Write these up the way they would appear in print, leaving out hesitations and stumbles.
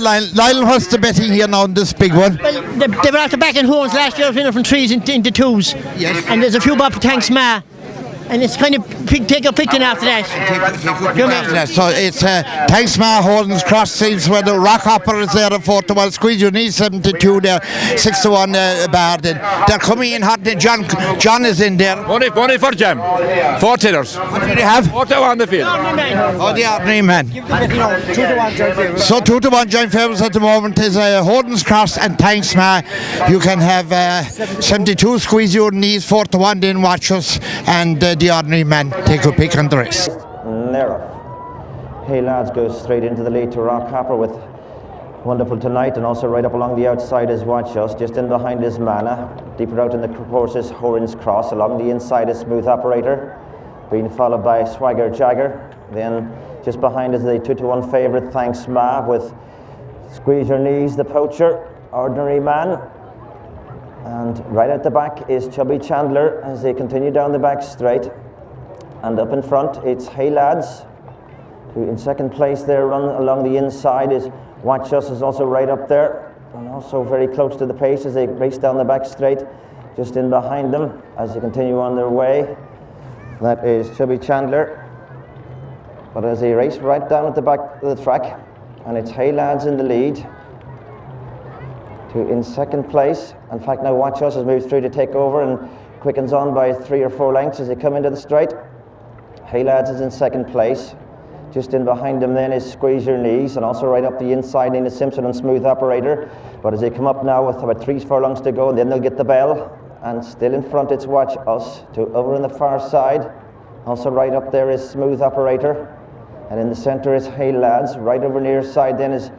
Lyle, what's the betting here now on this big one? Well, they were after back in horns last year, winner from threes into twos. Yes. And there's a few bob for Thanks Ma. And it's kind of take up picking after that. So it's Thanks Ma, Holden's Cross seems where the Rock Hopper is there at 4-1. Squeeze Your Knees 72 there, 6-1 Bardin. They're coming in hot. John is in there. Money for Jam. 4 tinners. What do they have? 4 on the field. Oh, the ordinary man. So 2-1 joint favourites at the moment is Holden's Cross and Thanks Ma. You can have 72 Squeeze Your Knees, 4-1 then watch us, and the ordinary man take a pick on the rest. Hey lads, goes straight into the lead to Rock Hopper with Wonderful Tonight, and also right up along the outside is Watch Us. Just in behind is Mana. Deeper out in the course is Horan's Cross. Along the inside is Smooth Operator, being followed by Swagger Jagger. Then just behind is the 2-1 favourite Thanks Ma with Squeeze Your Knees, the Poacher, Ordinary Man. And right at the back is Chubby Chandler as they continue down the back straight. And up in front it's Hey Lads, who in second place there. Run along the inside is Watch Us, is also right up there, and also very close to the pace as they race down the back straight. Just in behind them as they continue on their way, that is Chubby Chandler. But as they race right down at the back of the track, and it's Hey Lads in the lead, in second place. In fact, now Watch Us has moved through to take over and quickens on by 3 or 4 lengths as they come into the straight. Hey Lads is in second place. Just in behind them then is Squeeze Your Knees, and also right up the inside Nina Simpson and Smooth Operator. But as they come up now with about 3 furlongs to go, and then they'll get the bell. And still in front it's Watch Us. Over on the far side, also right up there is Smooth Operator. And in the centre is Hey Lads. Right over near side then is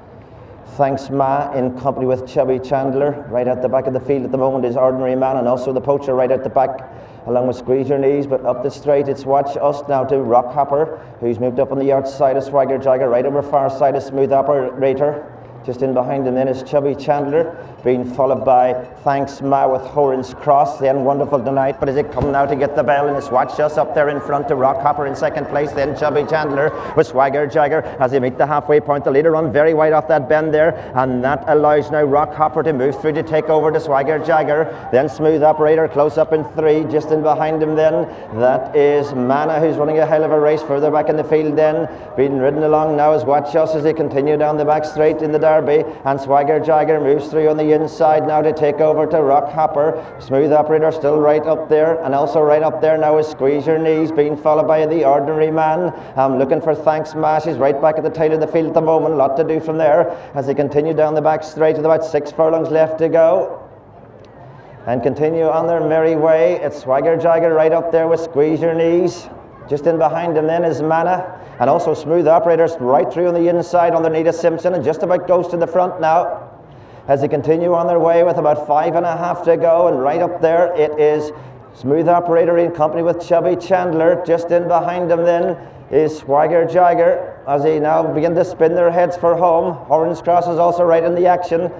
Thanks Ma in company with Chubby Chandler. Right at the back of the field at the moment is Ordinary Man, and also the Poacher right at the back along with Squeeze Your Knees. But up the straight it's Watch Us now to Rock Hopper, who's moved up on the outside of Swagger Jagger. Right over far side is Smooth Operator. Just in behind him then is Chubby Chandler, being followed by Thanks Ma with Horan's Cross. Then Wonderful Tonight, but as they come now to get the bell, and it's Watch Us up there in front to Rock Hopper in second place. Then Chubby Chandler with Swagger Jagger as they meet the halfway point. The leader run very wide off that bend there, and that allows now Rock Hopper to move through to take over to Swagger Jagger. Then Smooth Operator close up in 3. Just in behind him then, that is Mana, who's running a hell of a race further back in the field. Then being ridden along now is Watch Us as they continue down the back straight in the Derby. And Swagger Jagger moves through on the inside now to take over to Rock Hopper. Smooth Operator still right up there, and also right up there now is Squeeze Your Knees, being followed by the Ordinary Man. I'm looking for Thanks Ma. She's right back at the tail of the field at the moment. A lot to do from there as they continue down the back straight with about 6 furlongs left to go. And continue on their merry way. It's Swagger Jagger right up there with Squeeze Your Knees. Just in behind him then is Mana, and also Smooth Operators right through on the inside under Nita Simpson, and just about goes to the front now as they continue on their way with about 5.5 to go. And right up there it is Smooth Operator in company with Chubby Chandler. Just in behind them then is Swagger Jagger as they now begin to spin their heads for home. Horan's Cross is also right in the action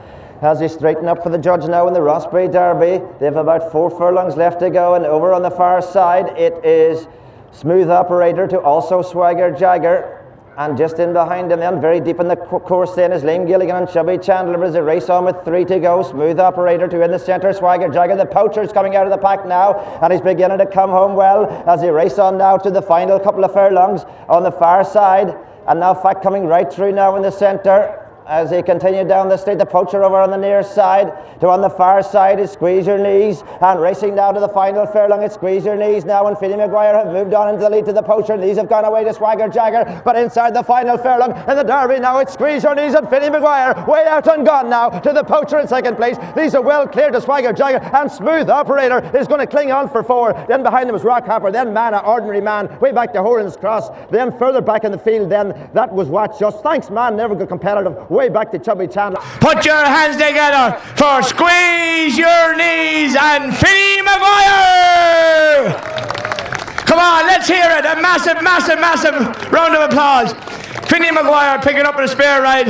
as they straighten up for the judge now in the Rossbeigh Derby. They have about 4 furlongs left to go, and over on the far side it is Smooth Operator to also Swagger Jagger. And just in behind him then, very deep in the course then, is Liam Gilligan and Chubby Chandler as they race on with 3 to go. Smooth Operator to in the centre, Swagger Jagger. The Poacher's coming out of the pack now, and he's beginning to come home well as they race on now to the final couple of furlongs on the far side. And now Fact coming right through now in the centre as they continue down the straight. The Poacher over on the near side. To on the far side is Squeeze Your Knees, and racing down to the final furlong it's Squeeze Your Knees now, and Philly Maguire have moved on into the lead to the Poacher. These have gone away to Swagger Jagger, but inside the final furlong in the Derby now it's Squeeze Your Knees and Philly Maguire way out and gone now to the Poacher in second place. These are well clear to Swagger Jagger, and Smooth Operator is going to cling on for 4. Then behind them is Rock Hopper, then Mana, Ordinary Man, way back to Horan's Cross. Then further back in the field then, that was Watch Us. Thanks Man, never good competitive, way back to Chubby Chandler. Put your hands together for Squeeze Your Knees and Philly Maguire! Come on, let's hear it. A massive, massive, massive round of applause. Philly Maguire picking up in a spare ride.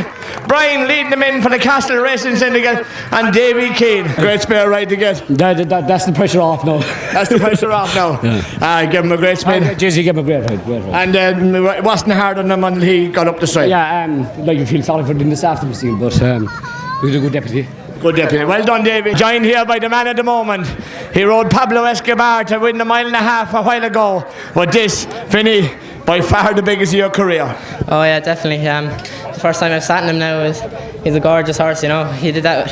Brian leading them in for the Castle Racing Syndicate, and Davy Keane. Great spare ride to get. That's the pressure off now. That's the pressure off now. Give him a great spin. Jesse gave him a great ride. And it wasn't hard on him until he got up the straight. Yeah, like you feel sorry for him this afternoon, but he was a good deputy. Good deputy. Well done, Davy. Joined here by the man at the moment. He rode Pablo Escobar to win the 1.5 miles a while ago. But this, Finny, by far the biggest of your career. Oh yeah, definitely. The first time I've sat in him now he's a gorgeous horse. You know, he did that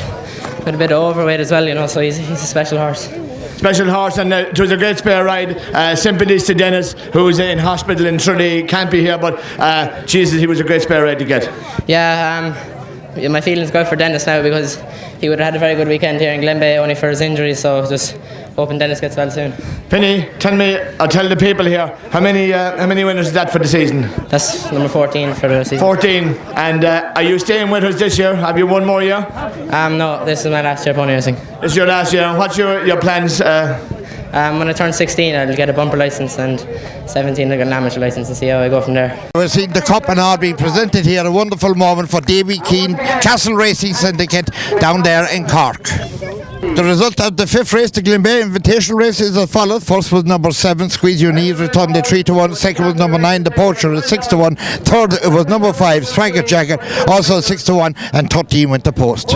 with a bit of overweight as well. You know, so he's a special horse. Special horse, and it was a great spare ride. Sympathies to Dennis, who's in hospital in Trinity, can't be here, but Jesus, he was a great spare ride to get. Yeah, my feelings go for Dennis now because he would have had a very good weekend here in Glenbeigh only for his injuries, so just hoping Dennis gets well soon. Penny, tell the people here, how many winners is that for the season? That's number 14 for the season. 14, and are you staying with us this year? Have you one more year? No, this is my last year pony racing. This is your last year, and what's your plans? When I turn 16, I'll get a bumper licence, and 17, I'll get an amateur licence and see how I go from there. We've seen the cup and all being presented here. A wonderful moment for Davy Keane, Castle Racing Syndicate down there in Cork. The result of the 5th race, the Glenbeigh Invitational race, is as follows. First was number 7, Squeeze Your Knees, returned at 3-1. Second was number 9, The Poacher, at 6-1. Third was number 5, Swagger Jacket, also 6-1. And 13 went to post.